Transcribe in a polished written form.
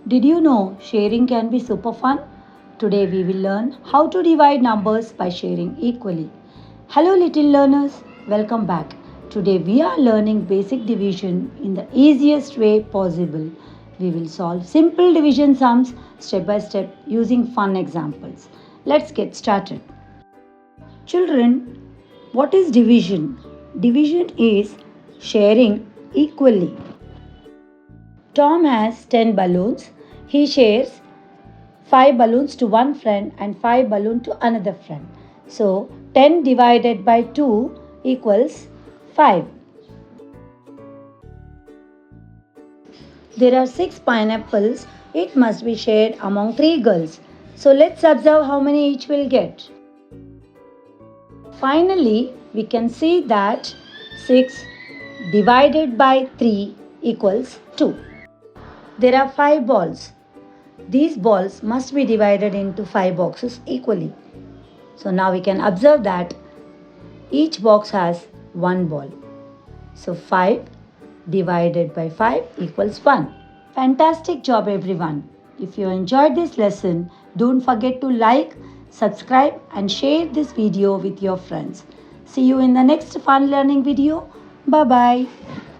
Did you know sharing can be super fun? Today we will learn how to divide numbers by sharing equally. Hello little learners, welcome back. Today we are learning basic division in the easiest way possible. We will solve simple division sums step by step using fun examples. Let's get started. Children, what is division? Division is sharing equally. Tom has 10 balloons. He shares 5 balloons to one friend and 5 balloons to another friend. So 10 divided by 2 equals 5. There are 6 pineapples. It must be shared among 3 girls. So let's observe how many each will get. Finally, we can see that 6 divided by 3 equals 2. There are 5 balls. These balls must be divided into 5 boxes equally. So now we can observe that each box has 1 ball. So 5 divided by 5 equals 1. Fantastic job everyone. If you enjoyed this lesson, don't forget to like, subscribe and share this video with your friends. See you in the next fun learning video. Bye bye.